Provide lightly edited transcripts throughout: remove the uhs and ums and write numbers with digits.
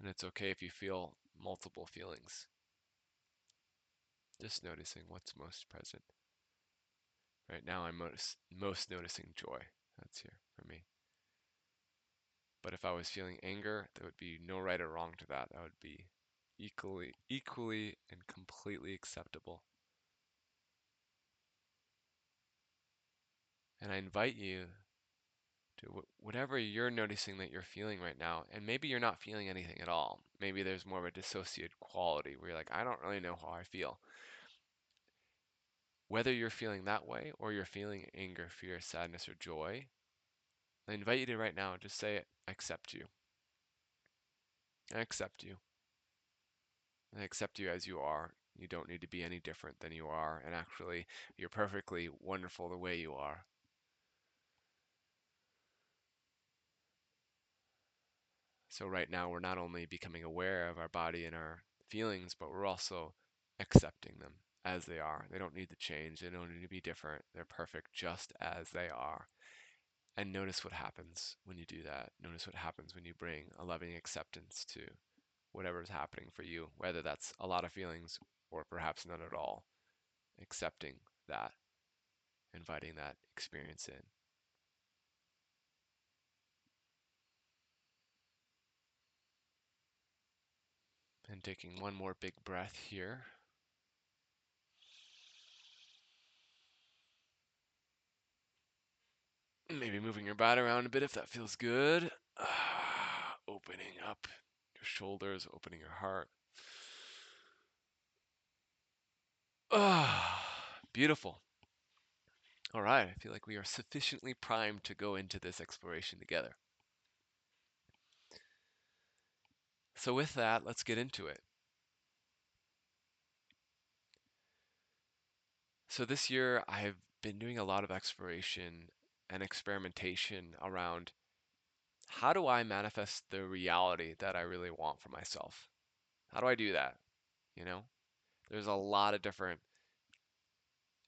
And it's okay if you feel multiple feelings. Just noticing what's most present. Right now I'm most noticing joy. That's here for me. But if I was feeling anger, there would be no right or wrong to that. That would be equally and completely acceptable. And I invite you to whatever you're noticing that you're feeling right now, and maybe you're not feeling anything at all. Maybe there's more of a dissociated quality where you're like, I don't really know how I feel. Whether you're feeling that way or you're feeling anger, fear, sadness, or joy, I invite you to right now just say, I accept you. I accept you. I accept you as you are. You don't need to be any different than you are, and actually, you're perfectly wonderful the way you are. So right now, we're not only becoming aware of our body and our feelings, but we're also accepting them as they are. They don't need to change. They don't need to be different. They're perfect just as they are. And notice what happens when you do that. Notice what happens when you bring a loving acceptance to whatever's happening for you, whether that's a lot of feelings or perhaps none at all. Accepting that, inviting that experience in. And taking one more big breath here. Maybe moving your body around a bit if that feels good. Opening up your shoulders, opening your heart. Beautiful. All right, I feel like we are sufficiently primed to go into this exploration together. So with that, let's get into it. So this year, I've been doing a lot of exploration and experimentation around how do I manifest the reality that I really want for myself? How do I do that? You know, there's a lot of different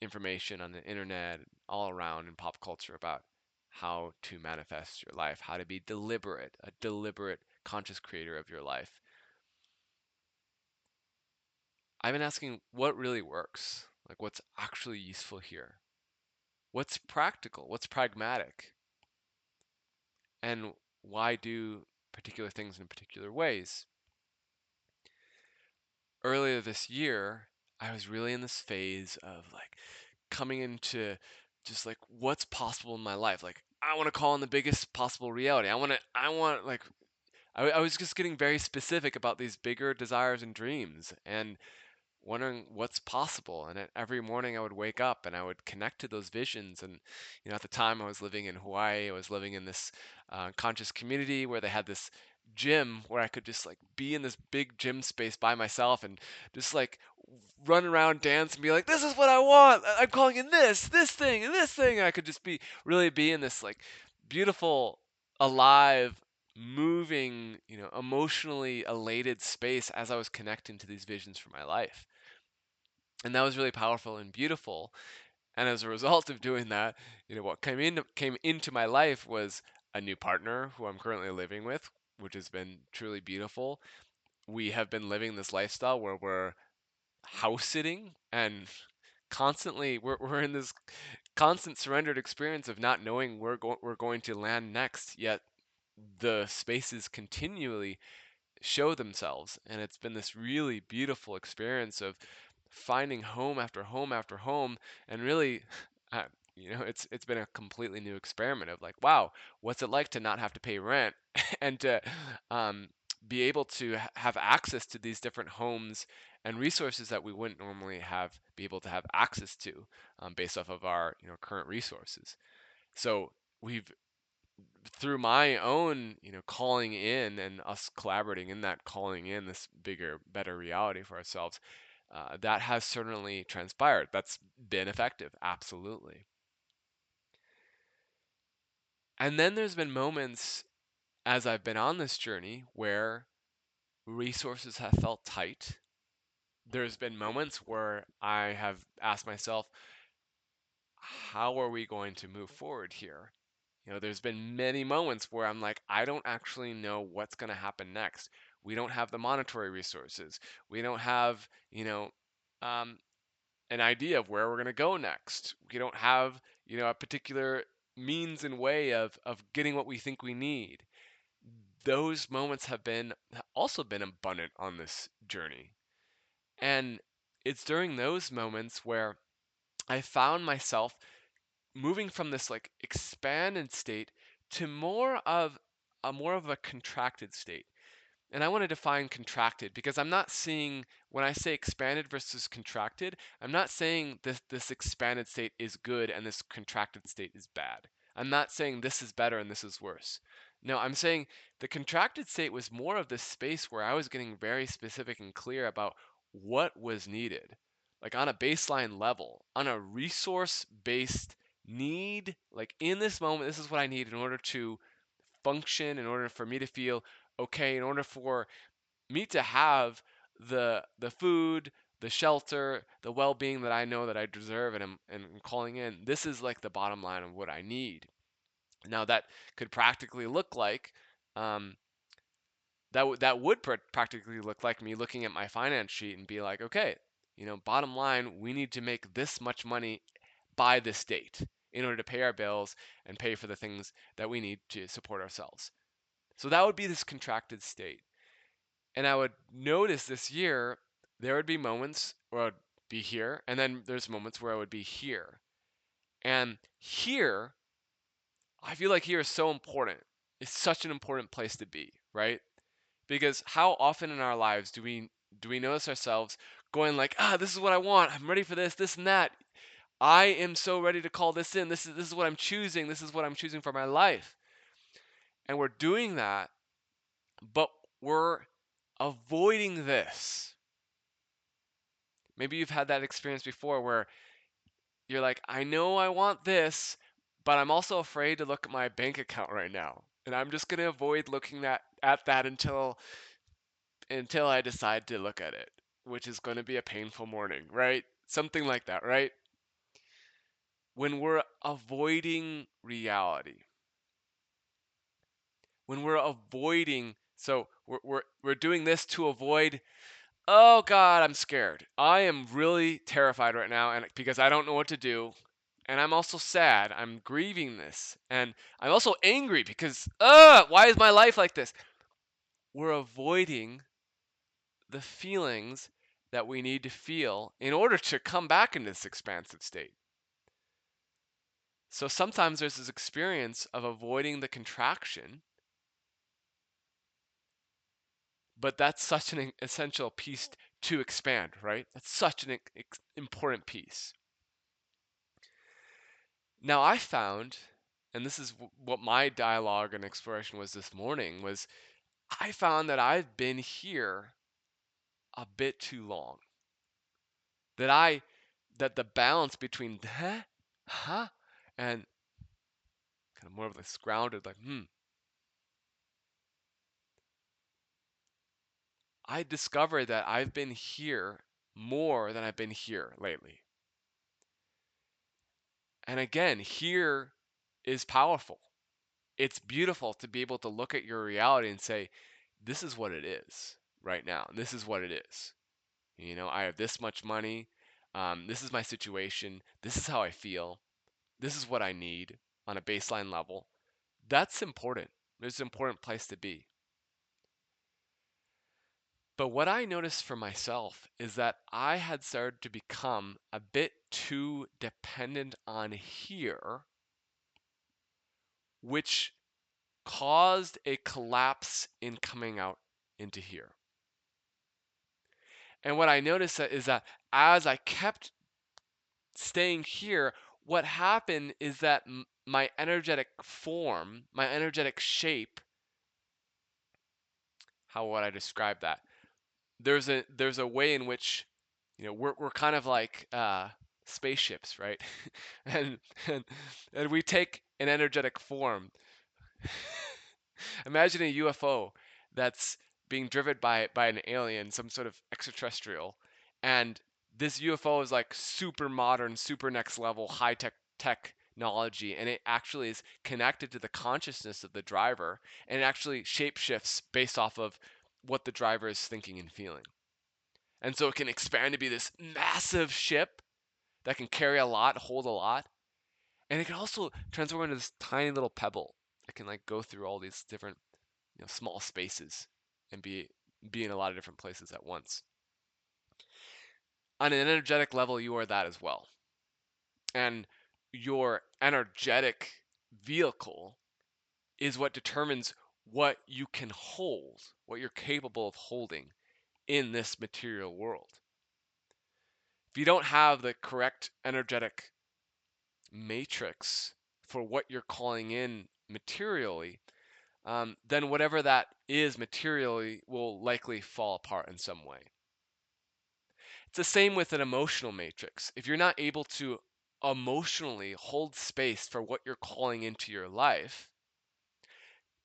information on the internet, all around in pop culture about how to manifest your life, how to be deliberate, a deliberate, conscious creator of your life. I've been asking what really works, like what's actually useful here, what's practical, what's pragmatic, and why do particular things in particular ways. Earlier this year, I was really in this phase of like coming into just like what's possible in my life. Like I want to call in the biggest possible reality. I want like I was just getting very specific about these bigger desires and dreams and wondering what's possible. And every morning I would wake up and I would connect to those visions. And at the time I was living in Hawaii. I was living in this conscious community where they had this gym where I could just like be in this big gym space by myself and just like run around, dance, and be like, "This is what I want. I'm calling in this thing, and this thing." And I could just really be in this like beautiful, alive, moving, emotionally elated space as I was connecting to these visions for my life. And that was really powerful and beautiful. And as a result of doing that, what came into my life was a new partner who I'm currently living with, which has been truly beautiful. We have been living this lifestyle where we're house sitting and constantly we're in this constant surrendered experience of not knowing where we're going to land next, yet the spaces continually show themselves. And it's been this really beautiful experience of finding home after home after home. And really, uh, it's been a completely new experiment of like, wow, what's it like to not have to pay rent and to um, be able to have access to these different homes and resources that we wouldn't normally be able to have access to, based off of our current resources. So we've through my own, calling in and us collaborating in that calling in this bigger, better reality for ourselves, that has certainly transpired. That's been effective, absolutely. And then there's been moments as I've been on this journey where resources have felt tight. There's been moments where I have asked myself, how are we going to move forward here? There's been many moments where I'm like, I don't actually know what's going to happen next. We don't have the monetary resources. We don't have, um, an idea of where we're going to go next. We don't have, a particular means and way of getting what we think we need. Those moments have also been abundant on this journey. And it's during those moments where I found myself moving from this like expanded state to more of a contracted state. And I want to define contracted because I'm not seeing, when I say expanded versus contracted, I'm not saying this expanded state is good and this contracted state is bad. I'm not saying this is better and this is worse. No, I'm saying the contracted state was more of this space where I was getting very specific and clear about what was needed. Like on a baseline level, on a resource based need, like in this moment, this is what I need in order to function, in order for me to feel okay, in order for me to have the food, the shelter, the well-being that I know that I deserve and I'm calling in. This is like the bottom line of what I need. Now that could practically look like um, that would practically look like me looking at my finance sheet and be like, okay, bottom line, we need to make this much money by this date in order to pay our bills and pay for the things that we need to support ourselves. So that would be this contracted state. And I would notice this year, there would be moments where I'd be here, and then there's moments where I would be here. And here, I feel like here is so important. It's such an important place to be, right? Because how often in our lives do we notice ourselves going like, this is what I want. I'm ready for this and that. I am so ready to call this in. This is what I'm choosing. This is what I'm choosing for my life. And we're doing that, but we're avoiding this. Maybe you've had that experience before where you're like, I know I want this, but I'm also afraid to look at my bank account right now. And I'm just going to avoid looking at that until I decide to look at it, which is going to be a painful morning, right? Something like that, right? When we're avoiding reality, when we're avoiding, so we're doing this to avoid, oh God, I'm scared. I am really terrified right now, and because I don't know what to do. And I'm also sad. I'm grieving this. And I'm also angry because, why is my life like this? We're avoiding the feelings that we need to feel in order to come back in this expansive state. So sometimes there's this experience of avoiding the contraction, but that's such an essential piece to expand, right? That's such an important piece. Now I found, and this is what my dialogue and exploration was this morning, was I found that I've been here a bit too long. That the balance between huh, and kind of more of this grounded, like, I discovered that I've been here more than I've been here lately. And again, here is powerful. It's beautiful to be able to look at your reality and say, this is what it is right now. This is what it is. I have this much money. This is my situation. This is how I feel. This is what I need on a baseline level. That's important. It's an important place to be. But what I noticed for myself is that I had started to become a bit too dependent on here, which caused a collapse in coming out into here. And what I noticed is that as I kept staying here, what happened is that my energetic form, my energetic shape, how would I describe that? There's a way in which we're kind of like spaceships, right? and, and and we take an energetic form. Imagine a UFO that's being driven by an alien, some sort of extraterrestrial, and this UFO is like super modern, super next level, high technology, and it actually is connected to the consciousness of the driver, and it actually shapeshifts based off of what the driver is thinking and feeling. And so it can expand to be this massive ship that can carry a lot, hold a lot. And it can also transform into this tiny little pebble that can like go through all these different, small spaces and be in a lot of different places at once. On an energetic level, you are that as well. And your energetic vehicle is what determines what you can hold, what you're capable of holding in this material world. If you don't have the correct energetic matrix for what you're calling in materially, then whatever that is materially will likely fall apart in some way. It's the same with an emotional matrix. If you're not able to emotionally hold space for what you're calling into your life,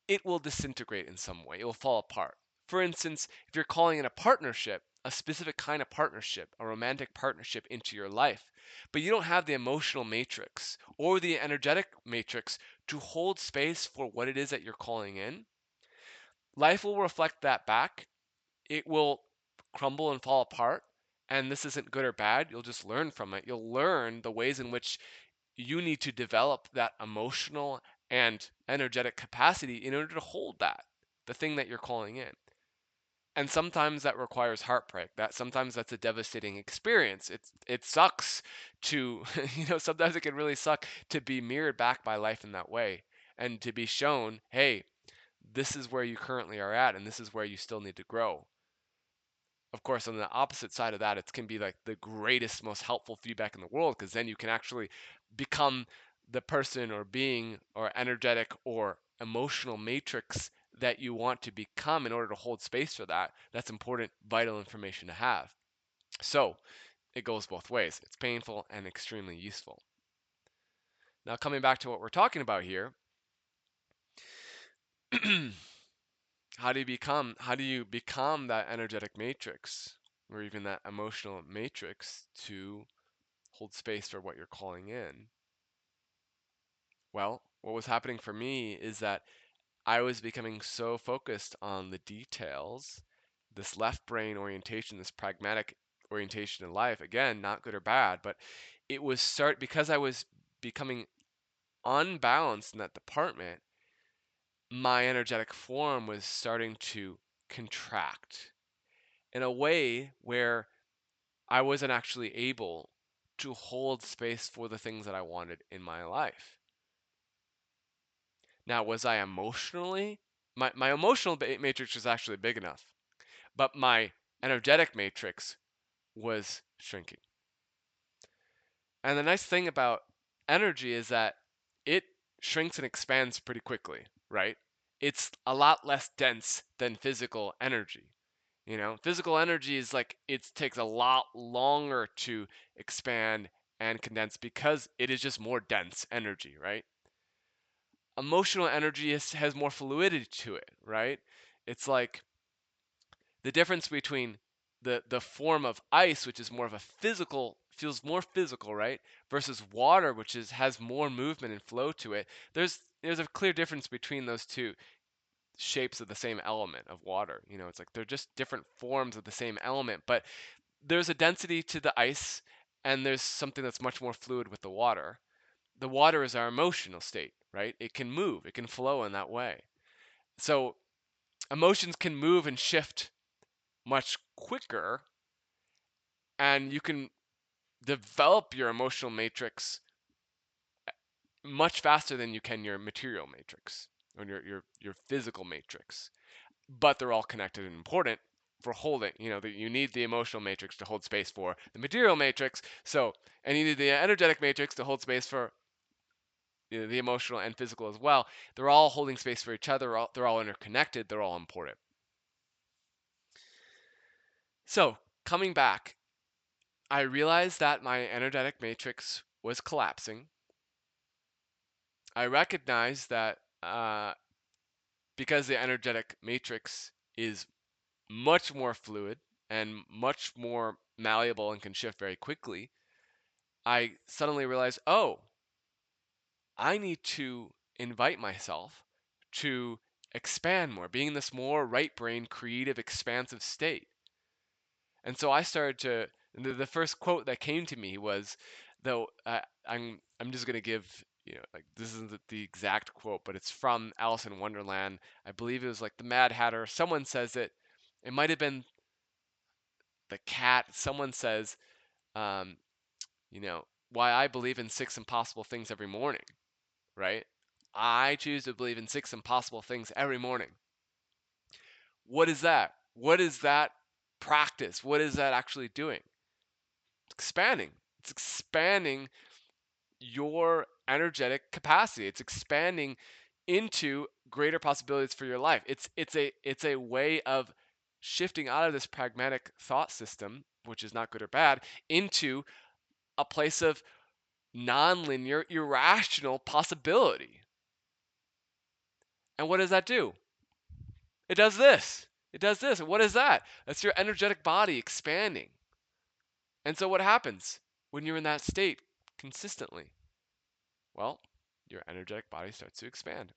it will disintegrate in some way. It will fall apart. For instance, if you're calling in a partnership, a specific kind of partnership, a romantic partnership into your life, but you don't have the emotional matrix or the energetic matrix to hold space for what it is that you're calling in, life will reflect that back. It will crumble and fall apart. And this isn't good or bad. You'll just learn from it. You'll learn the ways in which you need to develop that emotional and energetic capacity in order to hold that, the thing that you're calling in. And sometimes that requires heartbreak. That sometimes that's a devastating experience. It sucks to, sometimes it can really suck to be mirrored back by life in that way and to be shown, hey, this is where you currently are at and this is where you still need to grow. Of course, on the opposite side of that, it can be like the greatest, most helpful feedback in the world because then you can actually become the person or being or energetic or emotional matrix that you want to become in order to hold space for that. That's important, vital information to have. So it goes both ways. It's painful and extremely useful. Now, coming back to what we're talking about here, how do you become that energetic matrix or even that emotional matrix to hold space for what you're calling in? Well, what was happening for me is that I was becoming so focused on the details, this left brain orientation, this pragmatic orientation in life, again, not good or bad, but it was because I was becoming unbalanced in that department, my energetic form was starting to contract in a way where I wasn't actually able to hold space for the things that I wanted in my life. Now, was I emotionally? My emotional matrix was actually big enough, but my energetic matrix was shrinking. And the nice thing about energy is that it shrinks and expands pretty quickly, right? It's a lot less dense than physical energy. Physical energy is like it takes a lot longer to expand and condense because it is just more dense energy, right? Emotional energy has more fluidity to it, right? It's like the difference between the form of ice, which is more of a feels more physical, right? Versus water, which has more movement and flow to it. There's a clear difference between those two shapes of the same element of water. It's like they're just different forms of the same element, but there's a density to the ice and there's something that's much more fluid with the water. The water is our emotional state, right? It can move, it can flow in that way. So emotions can move and shift much quicker, and you can develop your emotional matrix much faster than you can your material matrix or your physical matrix. But they're all connected and important for holding. That you need the emotional matrix to hold space for the material matrix. So, and you need the energetic matrix to hold space for the emotional and physical as well. They're all holding space for each other. They're all interconnected. They're all important. So, coming back, I realized that my energetic matrix was collapsing. I recognized that because the energetic matrix is much more fluid and much more malleable and can shift very quickly, I suddenly realized, oh, I need to invite myself to expand more, being in this more right brain, creative, expansive state. And so I started to, the first quote that came to me was, though I'm just gonna give, like, this isn't the exact quote, but it's from Alice in Wonderland. I believe it was like the Mad Hatter. Someone says it. It might have been the cat. Someone says, um, why I believe in 6 impossible things every morning, right? I choose to believe in 6 impossible things every morning. What is that? What is that practice? What is that actually doing? It's expanding. It's expanding your energetic capacity. It's expanding into greater possibilities for your life. It's a way of shifting out of this pragmatic thought system, which is not good or bad, into a place of nonlinear, irrational possibility. And what does that do? It does this. It does this. And what is that? That's your energetic body expanding. And so what happens when you're in that state consistently? Well, your energetic body starts to expand.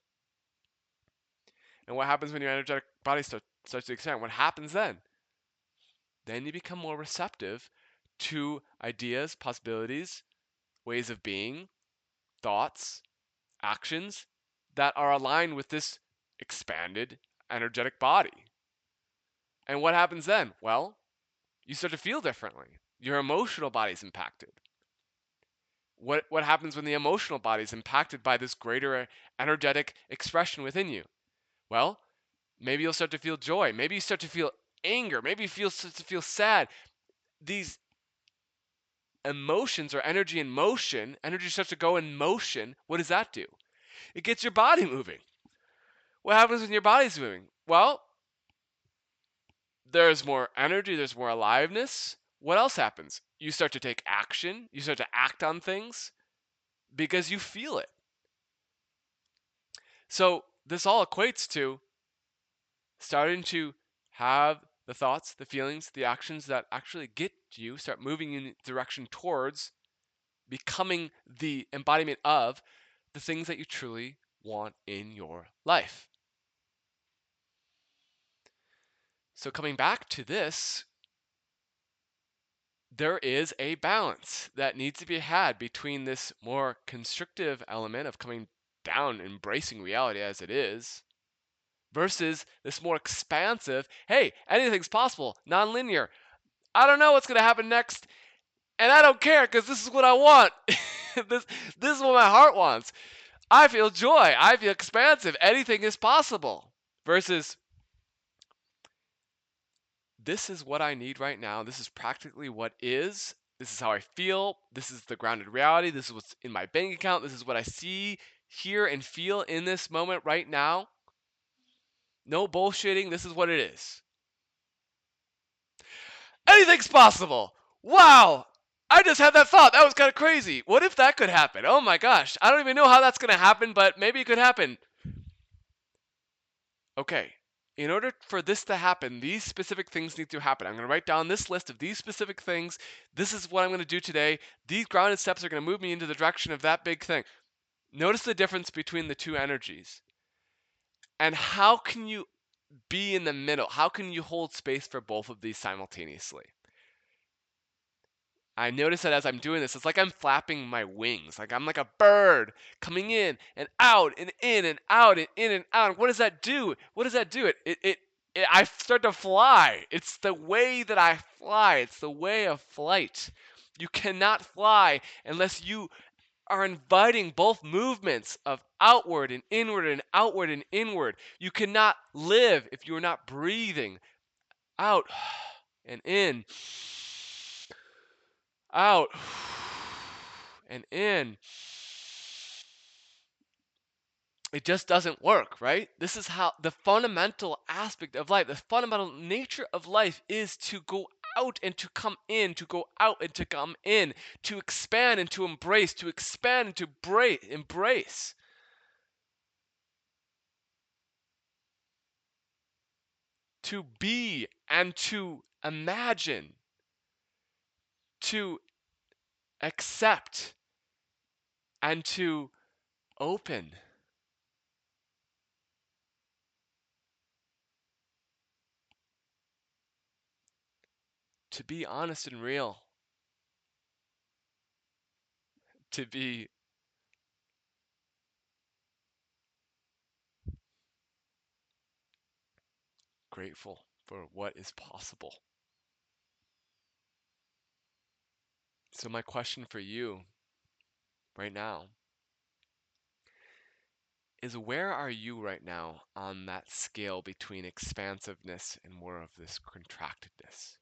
And what happens when your energetic body starts to expand? What happens then? Then you become more receptive to ideas, possibilities, ways of being, thoughts, actions that are aligned with this expanded energetic body. And what happens then? Well, you start to feel differently. Your emotional body is impacted. What happens when the emotional body is impacted by this greater energetic expression within you? Well, maybe you'll start to feel joy. Maybe you start to feel anger. Maybe you start to feel sad. These emotions or energy in motion, energy starts to go in motion. What does that do? It gets your body moving. What happens when your body's moving? Well, there's more energy, there's more aliveness. What else happens? You start to take action, you start to act on things because you feel it. So this all equates to starting to have the thoughts, the feelings, the actions that actually get you, start moving in direction towards becoming the embodiment of the things that you truly want in your life. So coming back to this, there is a balance that needs to be had between this more constrictive element of coming down, embracing reality as it is, versus this more expansive, hey, anything's possible, nonlinear. I don't know what's going to happen next, and I don't care because this is what I want. this is what my heart wants. I feel joy. I feel expansive. Anything is possible. Versus, this is what I need right now. This is practically what is. This is how I feel. This is the grounded reality. This is what's in my bank account. This is what I see, hear, and feel in this moment right now. No bullshitting. This is what it is. Anything's possible. Wow. I just had that thought. That was kind of crazy. What if that could happen? Oh my gosh. I don't even know how that's going to happen, but maybe it could happen. Okay. In order for this to happen, these specific things need to happen. I'm going to write down this list of these specific things. This is what I'm going to do today. These grounded steps are going to move me into the direction of that big thing. Notice the difference between the two energies. And how can you be in the middle? How can you hold space for both of these simultaneously? I notice that as I'm doing this, it's like I'm flapping my wings. Like I'm like a bird coming in and out and in and out and in and out. What does that do? What does that do? I start to fly. It's the way that I fly. It's the way of flight. You cannot fly unless you are inviting both movements of outward and inward and outward and inward. You cannot live if you are not breathing out and in, out and in. It just doesn't work, right? This is how the fundamental aspect of life, the fundamental nature of life is to go out and to come in, to go out and to come in, to expand and to embrace, to expand and to embrace. To be and to imagine, to accept and to open. to be honest and real, to be grateful for what is possible. So, my question for you right now is, where are you right now on that scale between expansiveness and more of this contractedness?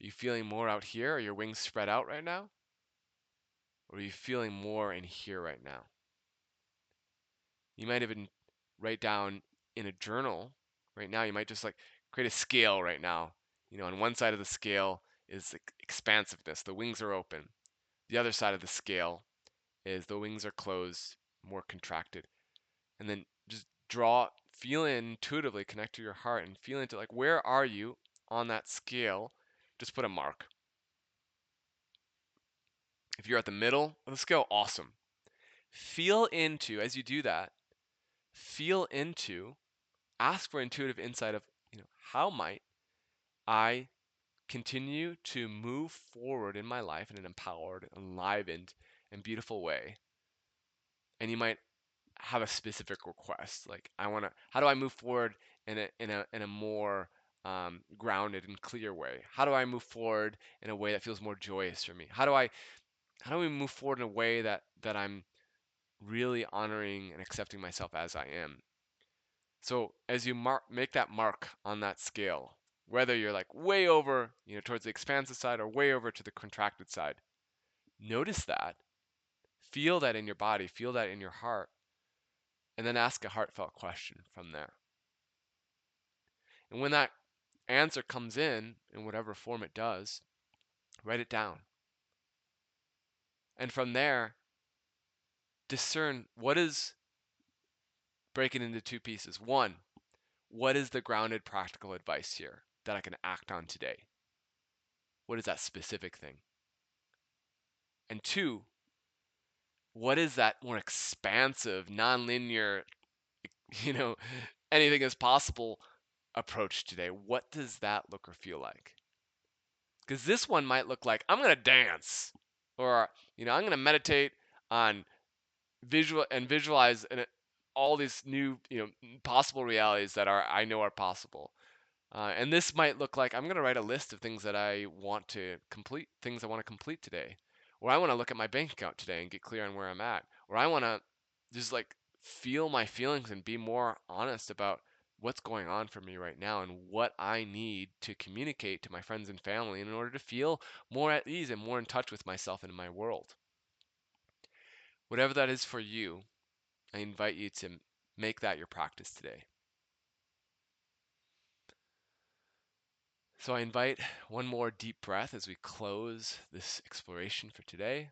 Are you feeling more out here? Are your wings spread out right now? Or are you feeling more in here right now? You might even write down in a journal right now. You might just like create a scale right now. On one side of the scale is expansiveness, the wings are open. The other side of the scale is the wings are closed, more contracted. And then just feel intuitively, connect to your heart and feel into like, where are you on that scale? Just put a mark. If you're at the middle of the scale, awesome. Feel into, as you do that, feel into, ask for intuitive insight of, how might I continue to move forward in my life in an empowered, enlivened, and beautiful way. And you might have a specific request, like how do I move forward in a more grounded and clear way? How do I move forward in a way that feels more joyous for me? How do we move forward in a way that I'm really honoring and accepting myself as I am? So as you make that mark on that scale, whether you're like way over, towards the expansive side or way over to the contracted side, notice that, feel that in your body, feel that in your heart, and then ask a heartfelt question from there. And when that answer comes in whatever form it does, write it down. And from there, discern what is, breaking into two pieces. One, what is the grounded practical advice here that I can act on today? What is that specific thing? And two, what is that more expansive, non-linear, you know, anything is possible approach today? What does that look or feel like? Because this one might look like, I'm going to dance, or, I'm going to meditate on visualize all these new, possible realities that I know are possible. And this might look like, I'm going to write a list of things that I want to complete, things I want to complete today. Or I want to look at my bank account today and get clear on where I'm at. Or I want to just like feel my feelings and be more honest about what's going on for me right now and what I need to communicate to my friends and family in order to feel more at ease and more in touch with myself and my world. Whatever that is for you, I invite you to make that your practice today. So I invite one more deep breath as we close this exploration for today.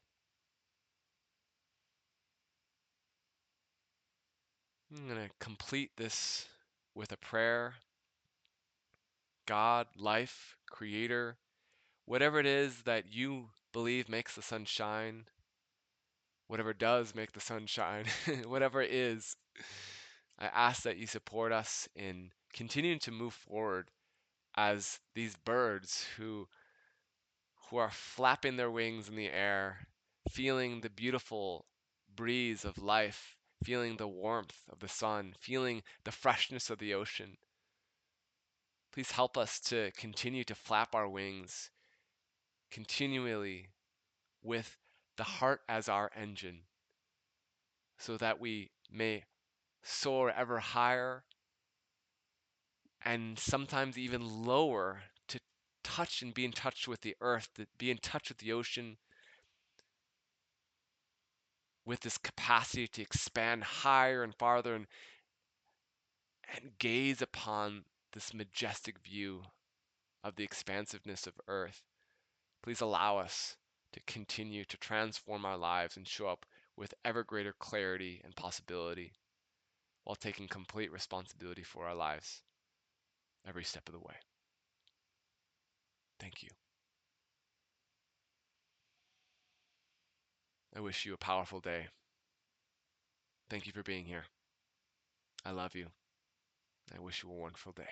I'm going to complete this with a prayer. God, life, creator, whatever it is that you believe makes the sun shine, whatever does make the sun shine, whatever it is, I ask that you support us in continuing to move forward as these birds who are flapping their wings in the air, feeling the beautiful breeze of life, feeling the warmth of the sun, feeling the freshness of the ocean. Please help us to continue to flap our wings continually with the heart as our engine, so that we may soar ever higher and sometimes even lower to touch and be in touch with the earth, to be in touch with the ocean, with this capacity to expand higher and farther and gaze upon this majestic view of the expansiveness of earth. Please allow us to continue to transform our lives and show up with ever greater clarity and possibility while taking complete responsibility for our lives every step of the way. Thank you. I wish you a powerful day. Thank you for being here. I love you. I wish you a wonderful day.